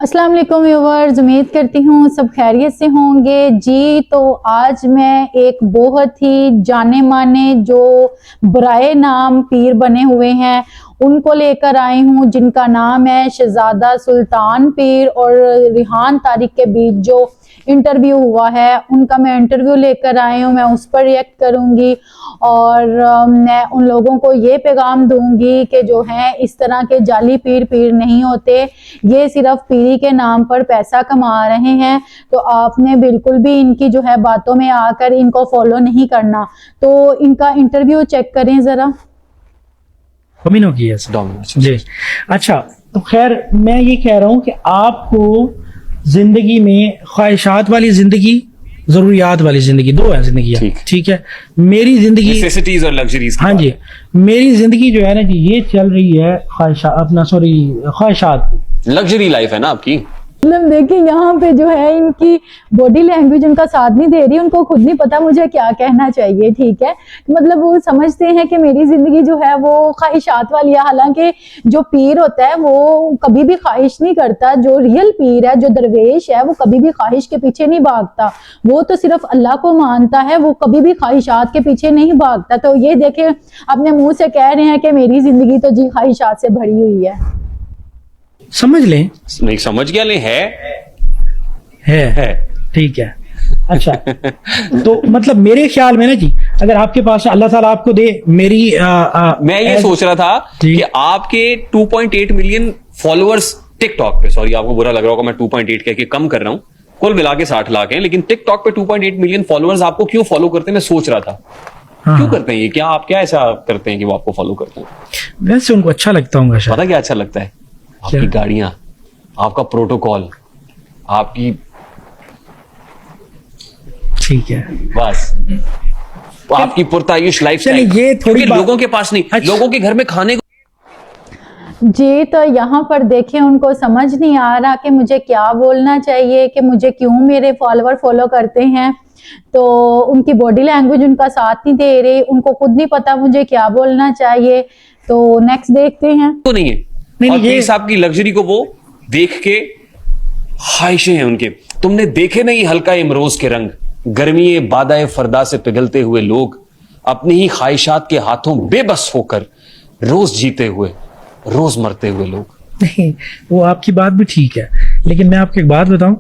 السلام علیکم ویورز، امید کرتی ہوں سب خیریت سے ہوں گے جی۔ تو آج میں ایک بہت ہی جانے مانے جو برائے نام پیر بنے ہوئے ہیں ان کو لے کر آئی ہوں، جن کا نام ہے شہزادہ سلطان پیر، اور ریحان طارق کے بیچ جو انٹرویو ہوا ہے ان کا میں انٹرویو لے کر آئی ہوں، میں اس پر ریئیکٹ کروں گی اور میں ان لوگوں کو یہ پیغام دوں گی کہ جو ہیں اس طرح کے جعلی پیر نہیں ہوتے، یہ صرف پیری کے نام پر پیسہ کما رہے ہیں۔ تو آپ نے بالکل بھی ان کی جو ہے باتوں میں آ کر ان کو فالو نہیں کرنا۔ تو ان کا انٹرویو چیک کریں ذرا۔ جی اچھا، تو خیر میں یہ کہہ رہا ہوں کہ آپ کو زندگی میں خواہشات والی زندگی، ضروریات والی زندگی، دو ہے زندگیاں، ٹھیک ہے۔ میری زندگی نیسیسٹیز اور لگژریز، ہاں جی، میری زندگی جو ہے نا جی یہ چل رہی ہے خواہشات، لگژری لائف ہے نا آپ کی۔ مطلب دیکھیں یہاں پہ جو ہے ان کی باڈی لینگویج ان کا ساتھ نہیں دے رہی، ان کو خود نہیں پتا مجھے کیا کہنا چاہیے، ٹھیک ہے۔ مطلب وہ سمجھتے ہیں کہ میری زندگی جو ہے وہ خواہشات والی ہے، حالانکہ جو پیر ہوتا ہے وہ کبھی بھی خواہش نہیں کرتا، جو ریئل پیر ہے، جو درویش ہے، وہ کبھی بھی خواہش کے پیچھے نہیں بھاگتا، وہ تو صرف اللہ کو مانتا ہے، وہ کبھی بھی خواہشات کے پیچھے نہیں بھاگتا۔ تو یہ دیکھیں اپنے منہ سے کہہ رہے ہیں کہ میری زندگی تو جی خواہشات سے بھری ہوئی ہے۔ سمجھ لیں، نہیں سمجھ گیا، نہیں ہے ٹھیک ہے۔ اچھا تو مطلب میرے خیال میں نا جی، اگر آپ کے پاس اللہ تعالیٰ آپ کو دے، میری میں یہ سوچ رہا تھا کہ آپ کے 2.8 ملین فالوورز ٹک ٹاک پہ، سوری آپ کو برا لگ رہا ہوگا میں 2.8 کہہ کے کم کر رہا ہوں، کل ملا کے 60 لاکھ ہیں، لیکن ٹک ٹاک پہ 2.8 ملین فالوورز آپ کو کیوں فالو کرتے ہیں میں سوچ رہا تھا، کیوں کرتے ہیں یہ؟ کیا آپ کیا ایسا کرتے ہیں کہ وہ آپ کو فالو کرتے ہیں؟ ویسے ان کو اچھا لگتا ہوں گا شاید۔ پتا کیا اچھا لگتا ہے؟ آپ کی گاڑیاں، آپ کا پروٹوکول، آپ کی، ٹھیک ہے بس آپ کی پرتعیش لائف سٹائل، یہ تھوڑی لوگوں کے پاس نہیں، لوگوں کے گھر میں کھانے کو جی۔ تو یہاں پر دیکھیں ان کو سمجھ نہیں آ رہا کہ مجھے کیا بولنا چاہیے، کہ مجھے کیوں میرے فالوور فالو کرتے ہیں۔ تو ان کی باڈی لینگویج ان کا ساتھ نہیں دے رہی، ان کو خود نہیں پتا مجھے کیا بولنا چاہیے۔ تو نیکسٹ دیکھتے ہیں۔ تو نہیں ہے، اور پیر صاحب کی لگژری کو وہ دیکھ کے خواہشیں ہیں ان کے، تم نے دیکھے نہیں ہلکا امروز کے رنگ، گرمی بادہ فردا سے پگھلتے ہوئے لوگ، اپنی ہی خواہشات کے ہاتھوں بے بس ہو کر روز جیتے ہوئے روز مرتے ہوئے لوگ۔ نہیں، وہ آپ کی بات بھی ٹھیک ہے، لیکن میں آپ کو ایک بات بتاؤں،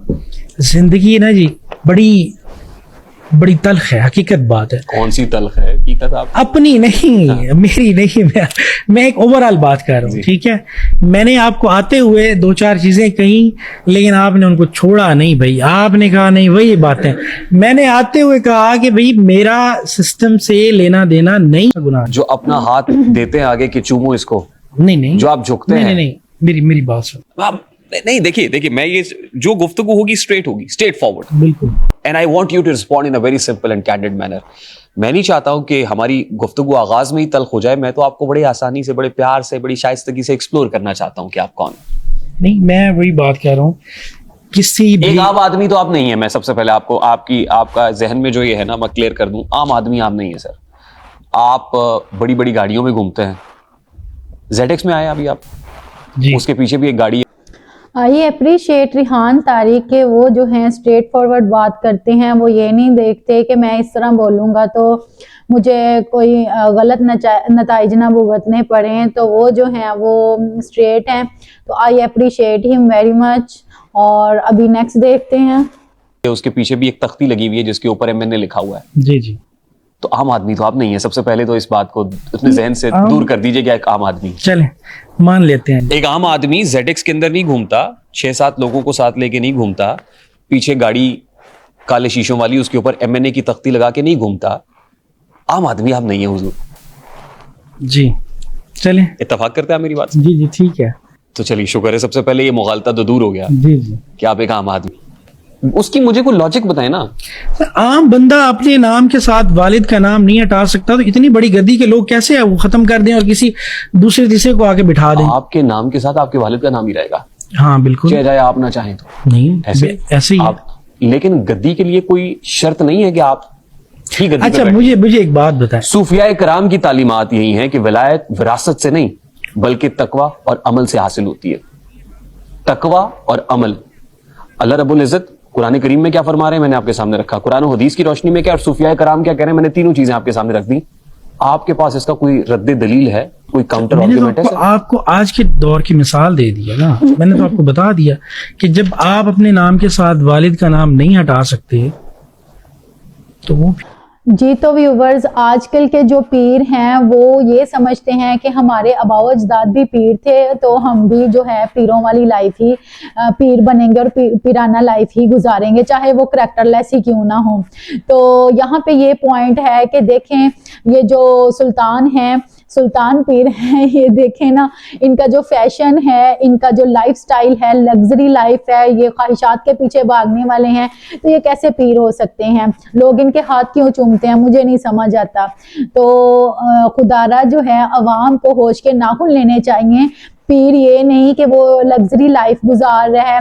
زندگی نا جی بڑی تلخ ہے، حقیقت بات ہے۔ کون سی تلخ ہے حقیقت؟ آپ اپنی نہیں، میری نہیں، میں ایک اوور آل بات کر رہا ہوں، ٹھیک ہے۔ میں نے آپ کو آتے ہوئے 2-4 چیزیں کہیں، لیکن آپ نے ان کو چھوڑا نہیں بھائی، آپ نے کہا نہیں وہی باتیں۔ میں نے آتے ہوئے کہا کہ بھائی میرا سسٹم سے لینا دینا نہیں، گناہ جو اپنا ہاتھ دیتے ہیں آگے کہ چومو اس کو، نہیں، جو آپ جھکتے ہیں، نہیں، میری بات سن، نہیں دیکھیے میں یہ جو گفتگو ہوگی اسٹریٹ فارورڈ، بالکل، and I want you to respond in a very simple and candid manner۔ میں نہیں چاہتا ہوں کہ ہماری گفتگو آغاز میں ہی تلخ ہو جائے، میں تو آپ کو بڑے آسانی سے، بڑے پیار سے، بڑی شائستگی سے ایکسپلور کرنا چاہتا ہوں کہ آپ کون۔ نہیں، میں وہی بات کہہ رہا ہوں، کسی ایک عام آدمی تو آپ نہیں ہیں، میں سب سے پہلے آپ کو آپ کا ذہن میں جو یہ ہے نا میں کلیئر کر دوں، عام آدمی آپ نہیں ہے سر، آپ بڑی گاڑیوں میں گھومتے ہیں، ZX میں آئے ابھی آپ، اس کے پیچھے بھی ایک گاڑی ہے۔ آئی اپریشیٹ ریحان طارق کے، وہ جو ہیں اسٹریٹ فارورڈ بات کرتے ہیں، وہ یہ نہیں دیکھتے کہ میں اس طرح بولوں گا تو مجھے کوئی غلط نتائج نہ بھگتنے پڑیں، تو وہ جو ہیں وہ اسٹریٹ ہیں۔ تو آئی اپریشیٹ ہم ویری مچ۔ اور ابھی نیکسٹ دیکھتے ہیں۔ اس کے پیچھے بھی ایک تختی لگی ہوئی ہے جس کے اوپر MNA لکھا ہوا ہے۔ جی، تو عام آدمی تو آپ نہیں ہیں، سب سے پہلے تو اس بات کو اپنے ذہن سے دور کر دیجئے کہ ایک عام آدمی، چلیں مان لیتے ہیں، ایک عام آدمی ZX کے اندر نہیں گھومتا، 6-7 لوگوں کو ساتھ لے کے نہیں گھومتا، پیچھے گاڑی کالے شیشوں والی اس کے اوپر MNA کی تختی لگا کے نہیں گھومتا، عام آدمی آپ نہیں ہیں حضور۔ جی چلیں، اتفاق کرتے ہیں میری بات سے؟ جی ٹھیک ہے، تو چلیے شکر ہے، سب سے پہلے یہ مغالطہ تو دور ہو گیا جی کہ آپ ایک عام آدمی۔ اس کی مجھے کوئی لاجک بتائیں نا۔ عام بندہ اپنے نام کے ساتھ والد کا نام نہیں ہٹا سکتا، تو اتنی بڑی گدی کے لوگ کیسے وہ ختم کر دیں اور کسی دوسرے تیسرے کو آگے بٹھا دیں؟ آپ کے نام کے ساتھ آپ کے والد کا نام ہی رہے گا، ہاں بالکل، چاہے جائے آپ نہ چاہیں تو، نہیں ایسے ہی۔ لیکن گدی کے لیے کوئی شرط نہیں ہے کہ آپ ہی گدی۔ اچھا مجھے ایک بات بتائیں، صوفیاء کرام کی تعلیمات یہی ہیں کہ ولایت وراثت سے نہیں بلکہ تقوی اور عمل سے حاصل ہوتی ہے۔ تقوی اور عمل. اللہ رب العزت قرآن کریم میں کیا فرما رہے ہیں میں نے آپ کے سامنے رکھا, قرآن و حدیث کی روشنی میں کیا, اور صوفیاء کرام کیا کہہ رہے ہیں, میں نے تینوں چیزیں آپ کے سامنے رکھ دی. آپ کے پاس اس کا کوئی رد دلیل ہے, کوئی کاؤنٹر میں نے تو آرگومنٹ ہے؟ آپ کو آج کے دور کی مثال دے دیا نا, میں نے تو آپ کو بتا دیا کہ جب آپ اپنے نام کے ساتھ والد کا نام نہیں ہٹا سکتے تو وہ جی تو ویورز, آج کل کے جو پیر ہیں وہ یہ سمجھتے ہیں کہ ہمارے آباء و اجداد بھی پیر تھے تو ہم بھی جو ہے پیروں والی لائف ہی پیر بنیں گے اور پیرانہ لائف ہی گزاریں گے, چاہے وہ کریکٹر لیس ہی کیوں نہ ہوں. تو یہاں پہ یہ پوائنٹ ہے کہ دیکھیں یہ جو سلطان ہیں, سلطان پیر ہیں, یہ دیکھیں نا ان کا جو فیشن ہے, ان کا جو لائف سٹائل ہے, لگژری لائف ہے, یہ خواہشات کے پیچھے بھاگنے والے ہیں, تو یہ کیسے پیر ہو سکتے ہیں؟ لوگ ان کے ہاتھ کیوں چومتے ہیں, مجھے نہیں سمجھ آتا. تو خدارہ جو ہے عوام کو ہوش کے ناخن لینے چاہیے. پیر یہ نہیں کہ وہ لگژری لائف گزار رہا ہے,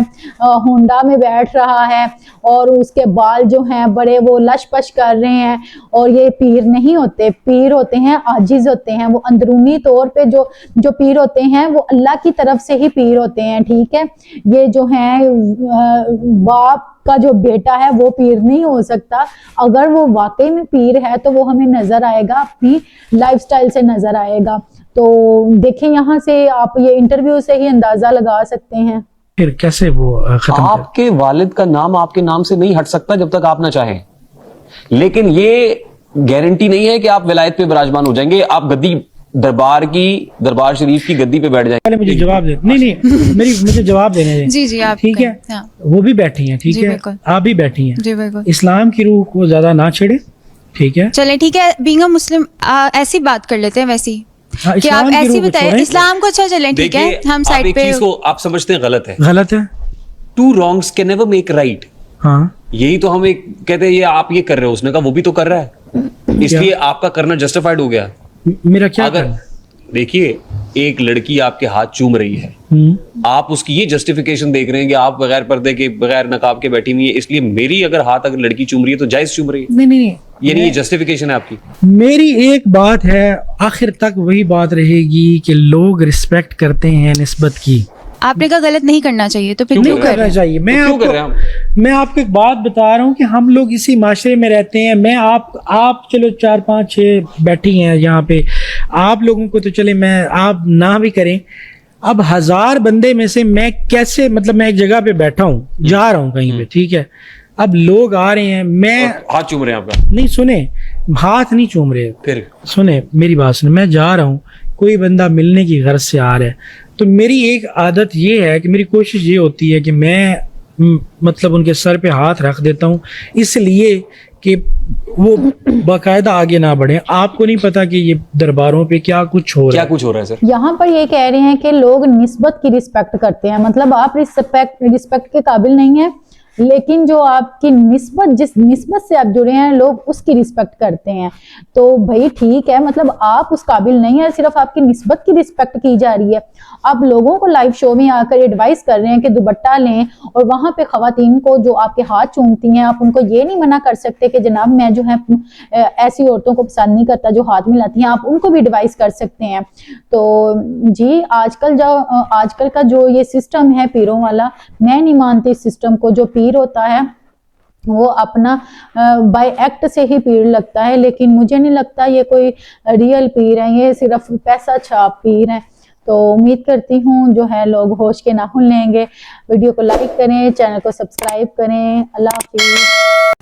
ہونڈا میں بیٹھ رہا ہے اور اس کے بال جو ہیں بڑے وہ لش پش کر رہے ہیں, اور یہ پیر نہیں ہوتے. پیر ہوتے ہیں عاجز ہوتے ہیں, وہ اندرونی طور پہ جو پیر ہوتے ہیں وہ اللہ کی طرف سے ہی پیر ہوتے ہیں. ٹھیک ہے, یہ جو ہیں باپ کا جو بیٹا ہے وہ پیر نہیں ہو سکتا. اگر وہ واقعی میں پیر ہے تو وہ ہمیں نظر آئے گا, اپنی لائف سٹائل سے نظر آئے گا. تو دیکھیں یہاں سے آپ یہ انٹرویو سے ہی اندازہ لگا سکتے ہیں پھر کیسے وہ ختم آپ کے والد کا نام آپ کے نام سے نہیں ہٹ سکتا جب تک آپ نہ چاہیں, لیکن یہ گارنٹی نہیں ہے کہ آپ ولایت پہ براجمان ہو جائیں گے, آپ گدی دربار شریف کی گدی پہ بیٹھ جائیں. پہلے مجھے جواب دے, نہیں مجھے جواب دینے دیں. جی آپ ٹھیک ہے, وہ بھی بیٹھی ہیں, ٹھیک ہے, آپ بھی بیٹھی ہیں. جی بالکل, اسلام کی روح کو زیادہ نہ چھیڑے, ٹھیک ہے. چلیں ٹھیک ہے, بینگ اے مسلم ایسی بات کر لیتے ہیں ویسی کہ آپ اسلام کی ایسی روح کو بتائیں چھوڑیں. اسلام کو. اچھا چلیں ٹھیک ہے, ہم سائڈ پہ. چیز کو آپ سمجھتے ہیں غلط ہے, غلط ہے. Two wrongs can never make right. ہاں یہی تو ہم ایک کہتے ہیں یہ آپ یہ کر رہے ہو, اس نے کہا وہ بھی تو کر رہا ہے, اس لیے آپ کا کرنا جسٹیفائڈ ہو گیا. میرا کیا اگر دیکھیے ایک لڑکی آپ کے ہاتھ چوم رہی ہے, آپ اس کی یہ جسٹیفیکیشن دیکھ رہے ہیں کہ آپ بغیر پردے کے بغیر نقاب کے بیٹھی ہوئی ہے, اس لیے میری اگر ہاتھ اگر لڑکی چوم رہی ہے تو جائز چوم رہی ہے. نہیں, یعنی یہ جسٹیفیکیشن ہے آپ کی. میری ایک بات ہے, آخر تک وہی بات رہے گی کہ لوگ ریسپیکٹ کرتے ہیں نسبت کی. آپ نے کہا غلط نہیں کرنا چاہیے, تو پھر نہیں کرنا چاہیے. میں آپ کو ایک بات بتا رہا ہوں کہ ہم لوگ اسی معاشرے میں رہتے ہیں. میں آپ چلو 4 5 6 بیٹھی ہیں یہاں پہ, آپ لوگوں کو تو چلے میں آپ نہ بھی کریں. اب 1000 بندے میں سے میں کیسے, مطلب میں ایک جگہ پہ بیٹھا ہوں, جا رہا ہوں کہیں پہ, ٹھیک ہے, اب لوگ آ رہے ہیں, میں ہاتھ چوم رہے ہیں آپ کا. نہیں سنیں, ہاتھ نہیں چوم رہے, پھر سنیں میری بات سنیں, میں جا رہا ہوں, کوئی بندہ ملنے کی غرض سے آ رہا ہے, تو میری ایک عادت یہ ہے کہ میری کوشش یہ ہوتی ہے کہ میں مطلب ان کے سر پہ ہاتھ رکھ دیتا ہوں, اس لیے کہ وہ باقاعدہ آگے نہ بڑھیں. آپ کو نہیں پتا کہ یہ درباروں پہ کیا کچھ ہو رہا ہے. سر یہاں پر یہ کہہ رہے ہیں کہ لوگ نسبت کی رسپیکٹ کرتے ہیں, مطلب آپ رسپیکٹ کے قابل نہیں ہیں, لیکن جو آپ کی نسبت, جس نسبت سے آپ جڑے ہیں لوگ اس کی رسپیکٹ کرتے ہیں. تو بھائی ٹھیک ہے, مطلب آپ اس قابل نہیں ہیں, صرف آپ کی نسبت کی رسپیکٹ کی جا رہی ہے. آپ لوگوں کو لائیو شو میں آ کر ایڈوائز کر رہے ہیں کہ دوپٹہ لیں, اور وہاں پہ خواتین کو جو آپ کے ہاتھ چومتی ہیں آپ ان کو یہ نہیں منع کر سکتے کہ جناب میں جو ہے ایسی عورتوں کو پسند نہیں کرتا جو ہاتھ ملاتی ہیں, آپ ان کو بھی ایڈوائز کر سکتے ہیں. تو جی آج کل کا جو یہ سسٹم ہے پیروں والا, میں نہیں مانتی اس سسٹم کو. جو پیر ہوتا ہے وہ اپنا بائی ایکٹ سے ہی پیر لگتا ہے, لیکن مجھے نہیں لگتا یہ کوئی ریئل پیر ہے, یہ صرف پیسہ چھاپ پیر ہے. تو امید کرتی ہوں جو ہے لوگ ہوش کے ناخن لیں گے. ویڈیو کو لائک کریں, چینل کو سبسکرائب کریں. اللہ حافظ.